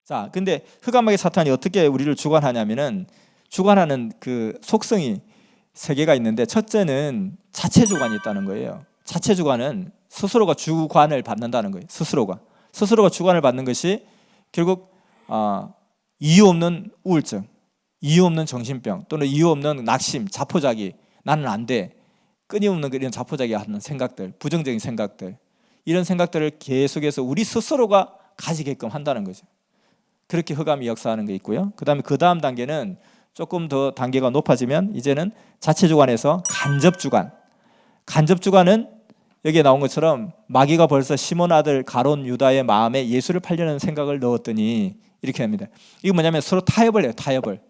자, 근데 흑암마귀 사탄이 어떻게 우리를 주관하냐면은 주관하는 그 속성이 세 개가 있는데, 첫째는 자체 주관이 있다는 거예요. 자체 주관은 스스로가 주관을 받는다는 거예요. 스스로가 주관을 받는 것이 결국 이유 없는 우울증, 이유 없는 정신병, 또는 이유 없는 낙심, 자포자기, 나는 안 돼, 끊임없는 이런 자포자기 하는 생각들, 부정적인 생각들, 이런 생각들을 계속해서 우리 스스로가 가지게끔 한다는 거죠. 그렇게 흑암이 역사하는 게 있고요. 그 다음 단계는 조금 더 단계가 높아지면 이제는 자체 주관에서 간접 주관. 간접 주관은 여기에 나온 것처럼 마귀가 벌써 시몬 아들 가룟 유다의 마음에 예수를 팔려는 생각을 넣었더니 이렇게 합니다. 이게 뭐냐면 서로 타협을 해요. 타협을.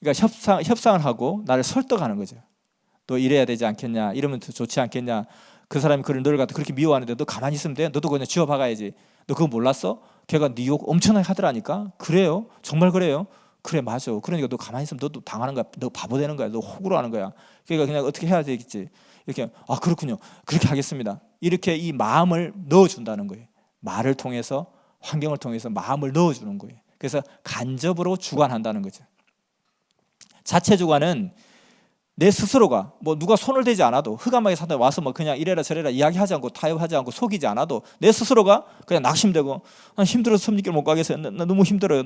그러니까 협상을 하고 나를 설득하는 거죠. 너 이래야 되지 않겠냐, 이러면 더 좋지 않겠냐, 그 사람이 너를 갖다 그렇게 미워하는데 너 가만히 있으면 돼? 너도 그냥 쥐어박아야지. 너 그거 몰랐어? 걔가 네 욕 엄청나게 하더라니까. 그래요? 정말 그래요? 그래, 맞아. 그러니까 너 가만히 있으면 너도 당하는 거야. 너 바보 되는 거야. 너 호구로 하는 거야. 그러니까 그냥 어떻게 해야 되겠지. 이렇게, 그렇군요, 그렇게 하겠습니다. 이렇게 이 마음을 넣어준다는 거예요. 말을 통해서, 환경을 통해서 마음을 넣어주는 거예요. 그래서 간접으로 주관한다는 거죠. 자체 주관은 내 스스로가 누가 손을 대지 않아도, 흑암마귀 사탄이 와서 그냥 이래라 저래라 이야기하지 않고 타협하지 않고 속이지 않아도 내 스스로가 그냥 낙심되고, 힘들어서 섬짓길 못 가겠어요, 나 너무 힘들어요,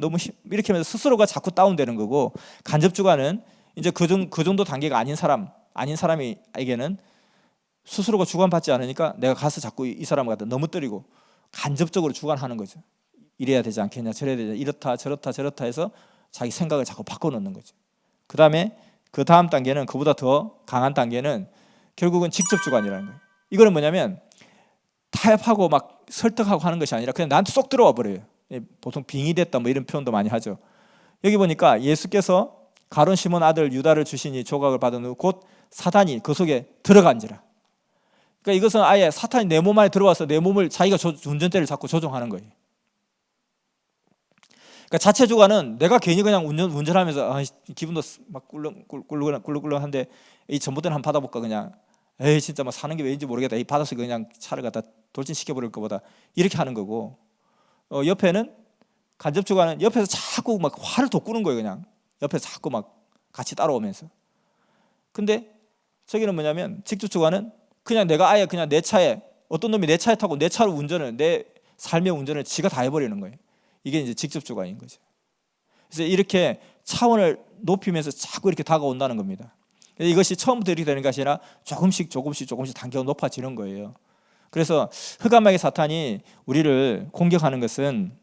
이렇게 하면서 스스로가 자꾸 다운되는 거고, 간접 주관은 이제 그 정도 단계가 아닌 사람에게는 스스로가 주관받지 않으니까 내가 가서 자꾸 이 사람을 갖다 넘어뜨리고 간접적으로 주관하는 거죠. 이래야 되지 않겠냐, 저래야 되지, 이렇다 저렇다 해서 자기 생각을 자꾸 바꿔놓는 거죠. 그 다음 단계는, 그보다 더 강한 단계는 결국은 직접 주관이라는 거예요. 이거는 뭐냐면 타협하고 막 설득하고 하는 것이 아니라 그냥 나한테 쏙 들어와 버려요. 보통 빙의됐다 이런 표현도 많이 하죠. 여기 보니까 예수께서 가룟 시몬 아들 유다를 주시니 조각을 받은 후 곧 사단이 그 속에 들어간지라. 그러니까 이것은 아예 사탄이 내 몸 안에 들어와서 내 몸을 자기가 운전대를 잡고 조종하는 거예요. 그러니까 자체 주관은 내가 괜히 그냥 운전하면서 기분도 막 꿀렁꿀렁한데 이 전봇대를 한번 받아볼까, 그냥 진짜 막 사는 게 왜인지 모르겠다, 이 받아서 그냥 차를 갖다 돌진시켜 버릴 것보다, 이렇게 하는 거고, 옆에는 간접 주관은 옆에서 자꾸 막 화를 돋구는 거예요. 그냥 옆에서 자꾸 막 같이 따라오면서. 근데 저기는 뭐냐면 직접 주관은 그냥 내가 아예 그냥 내 차에, 어떤 놈이 내 차에 타고 내 차를 운전을, 내 삶의 운전을 지가 다 해버리는 거예요. 이게 이제 직접 주관인 거죠. 그래서 이렇게 차원을 높이면서 자꾸 이렇게 다가온다는 겁니다. 이것이 처음부터 이렇게 되는 것이 아니라 조금씩 단계가 높아지는 거예요. 그래서 흑암마귀 사탄이 우리를 공격하는 것은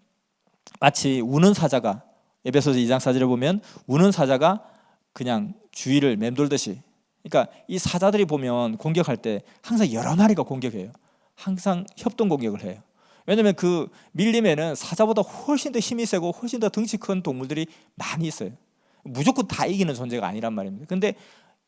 마치 우는 사자가, 에베소서 2장 4절에 보면 우는 사자가 그냥 주위를 맴돌듯이, 그러니까 이 사자들이 보면 공격할 때 항상 여러 마리가 공격해요. 항상 협동 공격을 해요. 왜냐하면 그 밀림에는 사자보다 훨씬 더 힘이 세고 훨씬 더 덩치 큰 동물들이 많이 있어요. 무조건 다 이기는 존재가 아니란 말입니다. 근데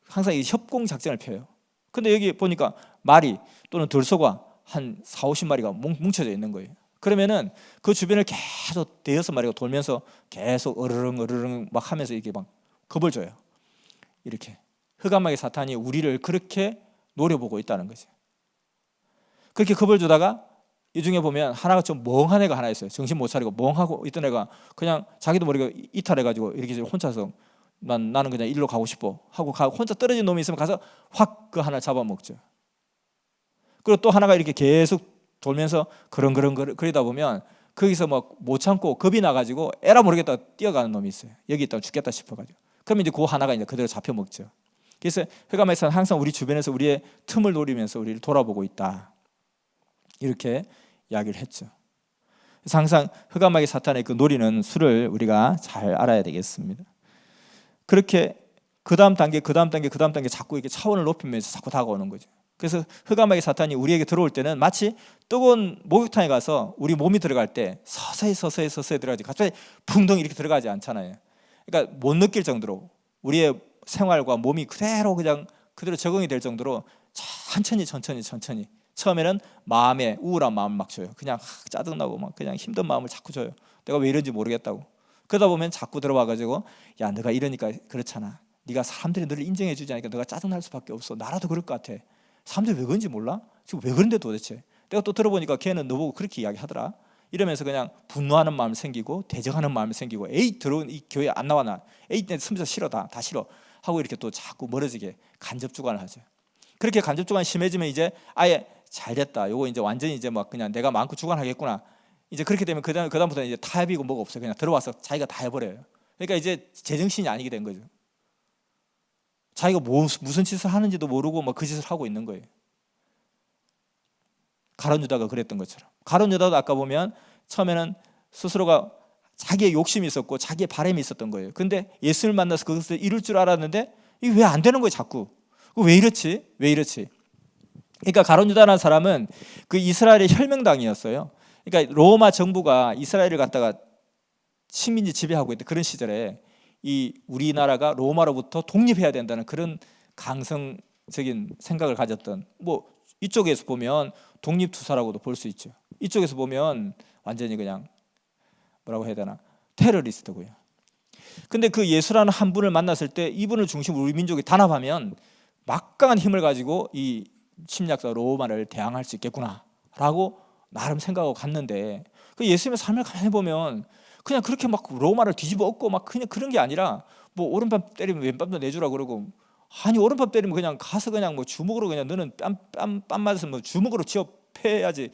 항상 이 협공 작전을 펴요. 근데 여기 보니까 마리 또는 들소가 한 40-50마리가 뭉쳐져 있는 거예요. 그러면은 그 주변을 계속 5-6마리가 돌면서 계속 어르릉 막 하면서 이렇게 막 겁을 줘요. 이렇게 흑암마귀 사탄이 우리를 그렇게 노려보고 있다는 거죠. 그렇게 겁을 주다가 이 중에 보면 하나가 좀 멍한 애가 하나 있어요. 정신 못 차리고 멍하고 있던 애가 그냥 자기도 모르게 이탈해가지고 이렇게 혼자서 나는 그냥 일로 가고 싶어 하고 혼자 떨어진 놈이 있으면 가서 확 그 하나 잡아먹죠. 그리고 또 하나가 이렇게 계속 돌면서 그러다 보면 거기서 막 못 참고 겁이 나가지고 에라 모르겠다 뛰어가는 놈이 있어요. 여기 있다가 죽겠다 싶어가지고. 그러면 이제 그 하나가 이제 그대로 잡혀먹죠. 그래서 흑암마귀는 항상 우리 주변에서 우리의 틈을 노리면서 우리를 돌아보고 있다, 이렇게 이야기를 했죠. 그래서 항상 흑암마귀 사탄의 그 노리는 수를 우리가 잘 알아야 되겠습니다. 그렇게 그 다음 단계 자꾸 이렇게 차원을 높이면서 자꾸 다가오는 거죠. 그래서 흑암마귀 사탄이 우리에게 들어올 때는 마치 뜨거운 목욕탕에 가서 우리 몸이 들어갈 때 서서히 들어가지 갑자기 붕덩 이렇게 들어가지 않잖아요. 그러니까 못 느낄 정도로 우리의 생활과 몸이 그대로 적응이 될 정도로 천천히 처음에는 마음에 우울한 마음을 막 줘요. 그냥 짜증나고 막 그냥 힘든 마음을 자꾸 줘요. 내가 왜 이런지 모르겠다고. 그러다 보면 자꾸 들어와가지고 야, 너가 이러니까 그렇잖아. 네가 사람들이 너를 인정해 주지 않으니까 너가 짜증날 수밖에 없어. 나라도 그럴 것 같아. 사람들이 왜 그런지 몰라? 지금 왜 그런데 도대체? 내가 또 들어보니까 걔는 너보고 그렇게 이야기하더라. 이러면서 그냥 분노하는 마음이 생기고 대적하는 마음이 생기고 에이 들어온 이 교회 안 나와 나 에이 내 섬에서 싫어 다 싫어 하고 이렇게 또 자꾸 멀어지게 간접주관을 하죠. 그렇게 간접주관이 심해지면 이제 아예 잘됐다. 요거 이제 완전히 이제 막 그냥 내가 마음껏 주관하겠구나. 이제 그렇게 되면 그다음부터는 이제 타협이고 뭐가 없어요. 그냥 들어와서 자기가 다 해버려요. 그러니까 이제 제정신이 아니게 된 거죠. 자기가 무슨 짓을 하는지도 모르고 막 그 짓을 하고 있는 거예요. 가룟 유다가 그랬던 것처럼. 가룟 유다도 아까 보면 처음에는 스스로가 자기의 욕심이 있었고 자기의 바람이 있었던 거예요. 근데 예수를 만나서 그것을 이룰 줄 알았는데 이게 왜 안 되는 거예요, 자꾸. 왜 이렇지? 왜 이렇지? 그러니까 가룟 유다라는 사람은 그 이스라엘의 혈명당이었어요. 그러니까 로마 정부가 이스라엘을 갖다가 식민지 지배하고 있던 그런 시절에 이 우리나라가 로마로부터 독립해야 된다는 그런 강성적인 생각을 가졌던, 뭐 이쪽에서 보면 독립투사라고도 볼 수 있죠. 이쪽에서 보면 완전히 그냥 뭐라고 해야 되나, 테러리스트고요. 근데 그 예수라는 한 분을 만났을 때 이분을 중심으로 우리 민족이 단합하면 막강한 힘을 가지고 이 침략자 로마를 대항할 수 있겠구나라고 나름 생각하고 갔는데, 그 예수님의 삶을 가만히 보면 그냥 그렇게 막 로마를 뒤집어 엎고 막 그냥 그런 게 아니라, 뭐 오른밤 때리면 왼밤도 내주라 그러고, 아니 오른밤 때리면 그냥 가서 그냥 뭐 주먹으로 그냥 너는 뺨 맞으면 뭐 주먹으로 쥐어 패야지,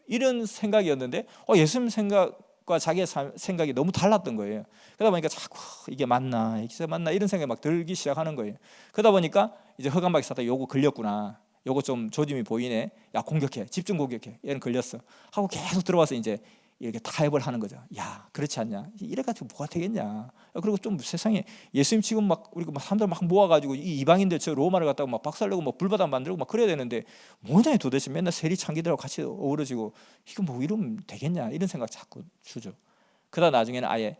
이런 생각이었는데 예수님 생각과 자기의 생각이 너무 달랐던 거예요. 그러다 보니까 자꾸 이게 맞나 이런 생각이 막 들기 시작하는 거예요. 그러다 보니까 이제 허감박이 사다 요거 걸렸구나, 요거 좀 조짐이 보이네, 야 공격해, 집중 공격해, 얘는 걸렸어 하고 계속 들어와서 이제 이렇게 타협을 하는 거죠. 야 그렇지 않냐, 이래가지고 뭐가 되겠냐. 그리고 좀 세상에 예수님 지금 막 우리 막 사람들 막 모아가지고 이 이방인들 저 로마를 갖다가 막 박살내고 막 불바다 만들고 막 그래야 되는데, 뭐냐 도대체 맨날 세리 창기들하고 같이 어우러지고 이거 뭐 이러면 되겠냐, 이런 생각 자꾸 주죠. 그러다 나중에는 아예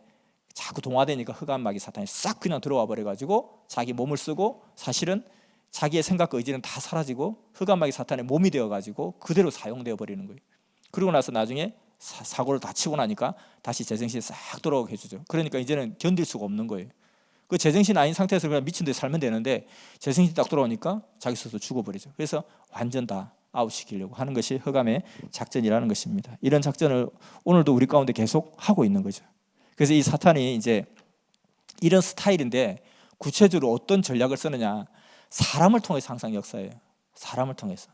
자꾸 동화되니까 흑암마귀 사탄이 싹 그냥 들어와 버려가지고 자기 몸을 쓰고, 사실은 자기의 생각과 의지는 다 사라지고 흑암마귀 사탄의 몸이 되어가지고 그대로 사용되어 버리는 거예요. 그리고 나서 나중에 사고를 다 치고 나니까 다시 제정신이 싹 돌아오게 해주죠. 그러니까 이제는 견딜 수가 없는 거예요. 그 제정신 아닌 상태에서 그냥 미친 듯이 살면 되는데 제정신이 딱 돌아오니까 자기 스스로 죽어버리죠. 그래서 완전 다 아웃시키려고 하는 것이 흑암의 작전이라는 것입니다. 이런 작전을 오늘도 우리 가운데 계속 하고 있는 거죠. 그래서 이 사탄이 이제 이런 스타일인데 구체적으로 어떤 전략을 쓰느냐, 사람을 통해서 항상 역사해요. 사람을 통해서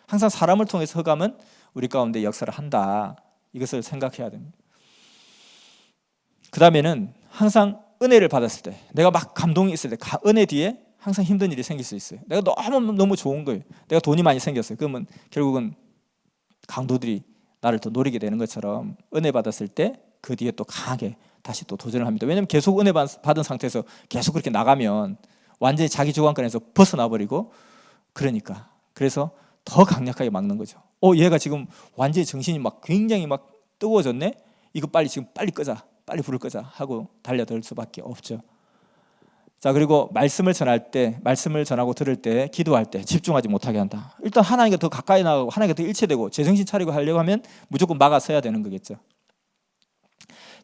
항상 사람을 통해서 흑암은 우리 가운데 역사를 한다, 이것을 생각해야 됩니다. 그 다음에는 항상 은혜를 받았을 때, 내가 막 감동이 있을 때 은혜 뒤에 항상 힘든 일이 생길 수 있어요. 내가 너무 좋은 거예요. 내가 돈이 많이 생겼어요. 그러면 결국은 강도들이 나를 더 노리게 되는 것처럼 은혜 받았을 때 그 뒤에 또 강하게 다시 또 도전을 합니다. 왜냐하면 계속 은혜 받은 상태에서 계속 그렇게 나가면 완전히 자기 주관권에서 벗어나 버리고, 그러니까 그래서 더 강력하게 막는 거죠. 얘가 지금 완전히 정신이 막 굉장히 막 뜨거워졌네, 이거 지금 빨리 끄자, 빨리 불을 끄자 하고 달려들 수밖에 없죠. 자, 그리고 말씀을 전하고 들을 때, 기도할 때 집중하지 못하게 한다. 일단 하나님과 더 가까이 나가고 하나님과 더 일체되고 제정신 차리고 하려고 하면 무조건 막아서야 되는 거겠죠.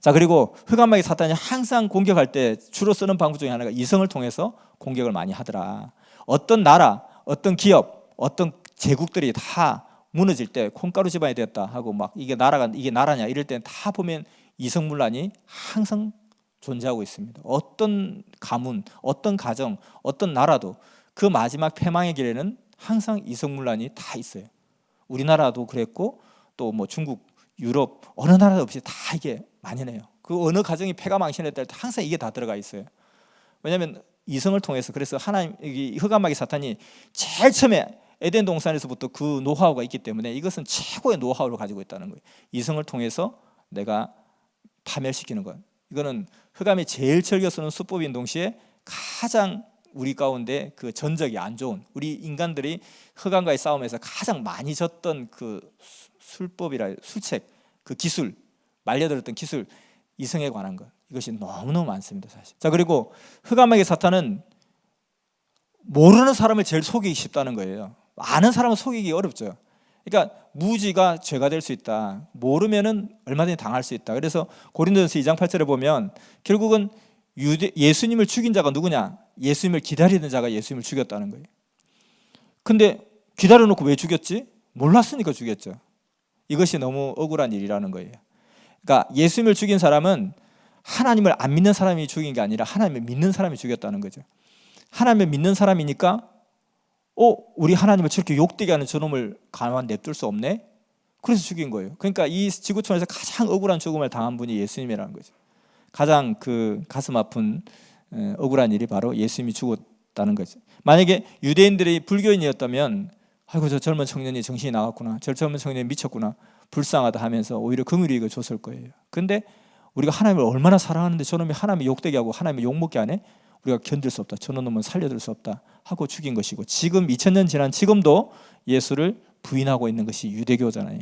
자, 그리고 흑암마귀 사탄이 항상 공격할 때 주로 쓰는 방법 중에 하나가 이성을 통해서 공격을 많이 하더라. 어떤 나라, 어떤 기업, 어떤 제국들이 다 무너질 때 콩가루 집안이 됐다 하고 막 이게 나라냐 이럴 때는 다 보면 이성문란이 항상 존재하고 있습니다. 어떤 가문, 어떤 가정, 어떤 나라도 그 마지막 패망의 길에는 항상 이성문란이 다 있어요. 우리나라도 그랬고 또 뭐 중국, 유럽 어느 나라도 없이 다 이게 만연해요. 그 어느 가정이 패가 망신했다 할 때 항상 이게 다 들어가 있어요. 왜냐하면 이성을 통해서, 그래서 하나님 흑암마귀 사탄이 제일 처음에 에덴 동산에서부터 그 노하우가 있기 때문에 이것은 최고의 노하우를 가지고 있다는 거예요. 이성을 통해서 내가 파멸시키는 것. 이거는 흑암이 제일 즐겨 쓰는 수법인 동시에 가장 우리 가운데 그 전적이 안 좋은, 우리 인간들이 흑암과의 싸움에서 가장 많이 졌던 그 술책, 그 기술, 말려들었던 기술, 이성에 관한 것, 이것이 너무너무 많습니다, 사실. 자, 그리고 흑암마귀 사탄은 모르는 사람을 제일 속이기 쉽다는 거예요. 아는 사람은 속이기 어렵죠. 그러니까 무지가 죄가 될 수 있다. 모르면은 얼마든지 당할 수 있다. 그래서 고린도전서 2장 8절에 보면 결국은 예수님을 죽인 자가 누구냐? 예수님을 기다리는 자가 예수님을 죽였다는 거예요. 근데 기다려놓고 왜 죽였지? 몰랐으니까 죽였죠. 이것이 너무 억울한 일이라는 거예요. 그러니까 예수님을 죽인 사람은 하나님을 안 믿는 사람이 죽인 게 아니라 하나님을 믿는 사람이 죽였다는 거죠. 하나님을 믿는 사람이니까 우리 하나님을 저렇게 욕되게 하는 저놈을 가만 냅둘 수 없네? 그래서 죽인 거예요. 그러니까 이 지구촌에서 가장 억울한 죽음을 당한 분이 예수님이라는 거죠. 가장 그 가슴 아픈 억울한 일이 바로 예수님이 죽었다는 거죠. 만약에 유대인들이 불교인이었다면 아이고 저 젊은 청년이 정신이 나갔구나, 저 젊은 청년이 미쳤구나, 불쌍하다 하면서 오히려 긍휼이익을 줬을 거예요. 근데 우리가 하나님을 얼마나 사랑하는데 저놈이 하나님을 욕되게 하고 하나님을 욕먹게 하네? 우리가 견딜 수 없다, 저놈은 살려둘 수 없다 하고 죽인 것이고, 지금 2000년 지난 지금도 예수를 부인하고 있는 것이 유대교잖아요.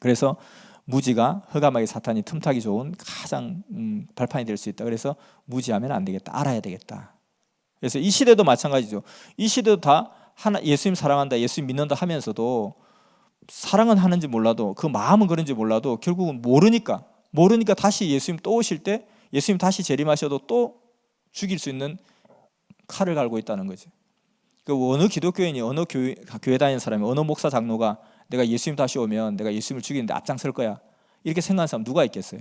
그래서 무지가 흑암하게 사탄이 틈타기 좋은 가장 발판이 될 수 있다. 그래서 무지하면 안 되겠다, 알아야 되겠다. 그래서 이 시대도 마찬가지죠. 이 시대도 다 예수님 사랑한다, 예수님 믿는다 하면서도 사랑은 하는지 몰라도 그 마음은 그런지 몰라도 결국은 모르니까 다시 예수님 또 오실 때 예수님 다시 재림하셔도 또 죽일 수 있는 칼을 갈고 있다는 거죠. 그 어느 기독교인이 어느 교회 다니는 사람이 어느 목사 장로가 내가 예수님 다시 오면 내가 예수님을 죽이는데 앞장설 거야 이렇게 생각하는 사람 누가 있겠어요?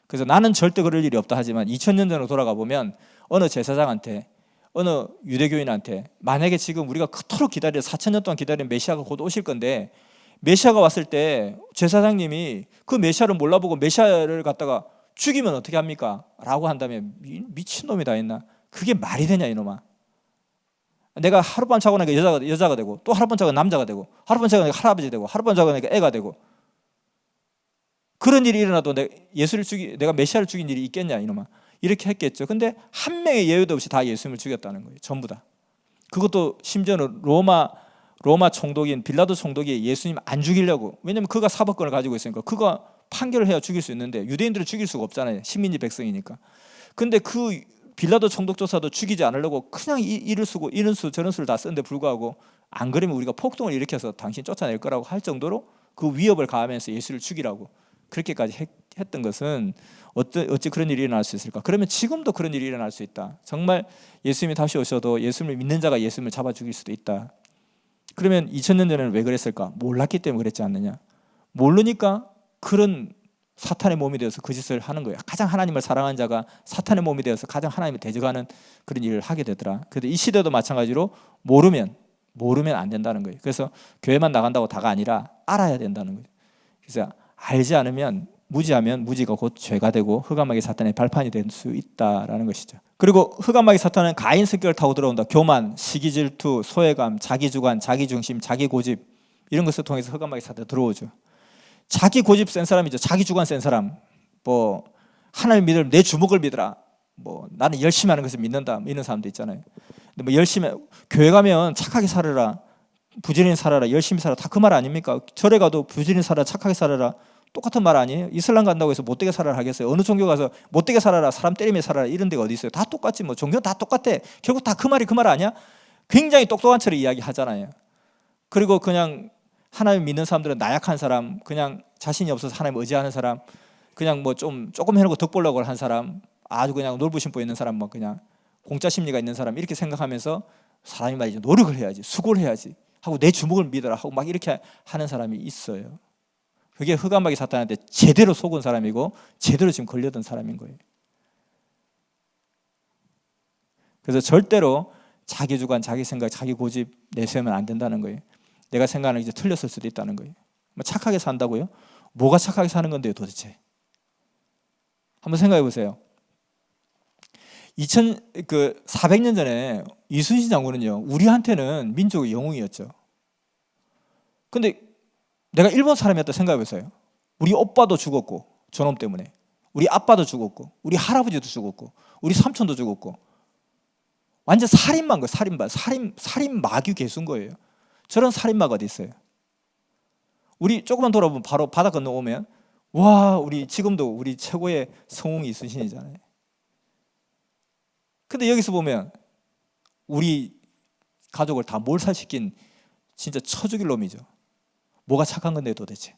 그래서 나는 절대 그럴 일이 없다 하지만 2000년 전으로 돌아가 보면 어느 제사장한테 어느 유대교인한테 만약에 지금 우리가 그토록 4000년 동안 기다린 메시아가 곧 오실 건데 메시아가 왔을 때 제사장님이 그 메시아를 몰라보고 메시아를 갖다가 죽이면 어떻게 합니까? 라고 한다면 미친놈이 다 있나? 그게 말이 되냐 이놈아. 내가 하룻밤 자고 나니까 여자가 되고 또 하룻밤 자고 남자가 되고 하룻밤 자고 나니까 할아버지 되고 하룻밤 자고 나니까 애가 되고 그런 일이 일어나도 내가 메시아를 죽인 일이 있겠냐 이놈아. 이렇게 했겠죠. 근데 한 명의 예외도 없이 다 예수님을 죽였다는 거예요. 전부 다. 그것도 심지어는 로마 총독인 빌라도 총독이 예수님 안 죽이려고, 왜냐하면 그가 사법권을 가지고 있으니까 그가 판결을 해야 죽일 수 있는데 유대인들을 죽일 수가 없잖아요. 식민지 백성이니까. 근데 그 빌라도 총독조차도 죽이지 않으려고 그냥 이를 쓰고 이런 수 저런 수를 다 쓰는데 불구하고 안 그러면 우리가 폭동을 일으켜서 당신 쫓아낼 거라고 할 정도로 그 위협을 가하면서 예수를 죽이라고 그렇게까지 했던 것은 어찌 그런 일이 일어날 수 있을까? 그러면 지금도 그런 일이 일어날 수 있다. 정말 예수님이 다시 오셔도 예수님을 믿는 자가 예수님을 잡아 죽일 수도 있다. 그러면 2000년 전에는 왜 그랬을까? 몰랐기 때문에 그랬지 않느냐? 모르니까 그런 사탄의 몸이 되어서 그 짓을 하는 거예요. 가장 하나님을 사랑하는 자가 사탄의 몸이 되어서 가장 하나님을 대적하는 그런 일을 하게 되더라. 그런데 이 시대도 마찬가지로 모르면 안 된다는 거예요. 그래서 교회만 나간다고 다가 아니라 알아야 된다는 거예요. 그래서 알지 않으면 무지하면 무지가 곧 죄가 되고 흑암마귀 사탄의 발판이 될 수 있다라는 것이죠. 그리고 흑암마귀 사탄은 가인 성격을 타고 들어온다. 교만, 시기 질투, 소외감, 자기 주관, 자기 중심, 자기 고집 이런 것을 통해서 흑암마귀 사탄이 들어오죠. 자기 고집 센 사람이죠. 자기 주관 센 사람. 뭐 하나님 믿으면 내 주먹을 믿으라. 뭐 나는 열심히 하는 것을 믿는다. 이런 사람도 있잖아요. 근데 뭐 열심히 교회 가면 착하게 살아라, 부지런히 살아라, 열심히 살아라 다 그 말 아닙니까? 절에 가도 부지런히 살아라, 착하게 살아라 똑같은 말 아니에요? 이슬람 간다고 해서 못되게 살아라 하겠어요? 어느 종교 가서 못되게 살아라, 사람 때리며 살아라 이런 데가 어디 있어요? 다 똑같지 뭐. 종교는 다 똑같아. 결국 다 그 말이 그 말 아니야? 굉장히 똑똑한 척을 이야기하잖아요. 그리고 그냥 하나님 믿는 사람들은 나약한 사람, 그냥 자신이 없어서 하나님 의지하는 사람, 그냥 뭐 조금 해놓고 덕 보려고 한 사람, 아주 그냥 놀부심보 있는 사람, 뭐 그냥 공짜 심리가 있는 사람 이렇게 생각하면서 사람이 말이죠, 노력을 해야지, 수고를 해야지 하고 내 주먹을 믿어라 하고 막 이렇게 하는 사람이 있어요. 그게 흑암마귀 사탄한테 제대로 속은 사람이고 제대로 지금 걸려든 사람인 거예요. 그래서 절대로 자기 주관, 자기 생각, 자기 고집 내세우면 안 된다는 거예요. 내가 생각하는 게 이제 틀렸을 수도 있다는 거예요. 뭐 착하게 산다고요? 뭐가 착하게 사는 건데요 도대체? 한번 생각해 보세요. 400년 전에 이순신 장군은요, 우리한테는 민족의 영웅이었죠. 근데 내가 일본 사람이었다 생각해 보세요. 우리 오빠도 죽었고 저놈 때문에, 우리 아빠도 죽었고 우리 할아버지도 죽었고 우리 삼촌도 죽었고 완전 살인마인 거예요. 살인 마귀 개수인 거예요. 저런 살인마가 어디 있어요? 우리 조금만 돌아보면 바로 바다 건너오면 와, 우리 지금도 우리 최고의 성웅이 이순신이잖아요. 근데 여기서 보면 우리 가족을 다 몰살시킨 진짜 처죽일 놈이죠. 뭐가 착한 건데 도대체?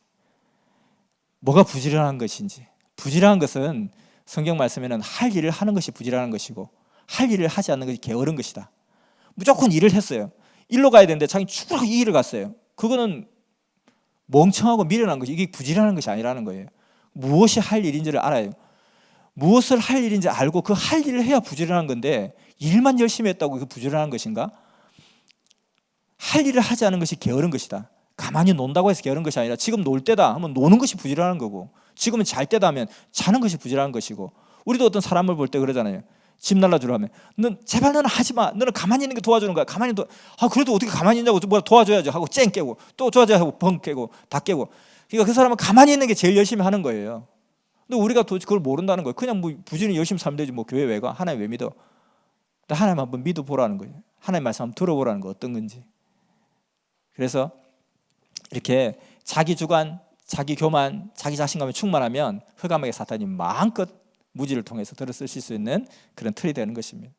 뭐가 부지런한 것인지. 부지런한 것은 성경 말씀에는 할 일을 하는 것이 부지런한 것이고 할 일을 하지 않는 것이 게으른 것이다. 무조건 일을 했어요. 일로 가야 되는데 자기 죽으라고 이 일을 갔어요. 그거는 멍청하고 미련한 것이, 이게 부지런한 것이 아니라는 거예요. 무엇이 할 일인지를 알아요. 무엇을 할 일인지 알고 그 할 일을 해야 부지런한 건데 일만 열심히 했다고 그 부지런한 것인가? 할 일을 하지 않은 것이 게으른 것이다. 가만히 논다고 해서 게으른 것이 아니라 지금 놀 때다 하면 노는 것이 부지런한 거고, 지금은 잘 때다 하면 자는 것이 부지런한 것이고. 우리도 어떤 사람을 볼 때 그러잖아요. 집 날라주라 하면 넌 제발 너는 하지 마. 너는 가만히 있는 게 도와주는 거야. 가만히 그래도 어떻게 가만히 있냐고 뭐 도와줘야죠 하고 쨍 깨고 또 도와줘야 하고 벙 깨고 다 깨고. 그러니까 그 사람은 가만히 있는 게 제일 열심히 하는 거예요. 근데 우리가 도대체 그걸 모른다는 거예요. 그냥 뭐 부지런히 열심히 살면 되지 뭐 교회 왜 가? 하나님 왜 믿어? 하나님 한번 믿어보라는 거예요. 하나님 말씀 한번 들어보라는 거 어떤 건지. 그래서 이렇게 자기 주관, 자기 교만, 자기 자신감에 충만하면 흑암에게 사탄이 마음껏 무지를 통해서 들어쓰실 수 있는 그런 틀이 되는 것입니다.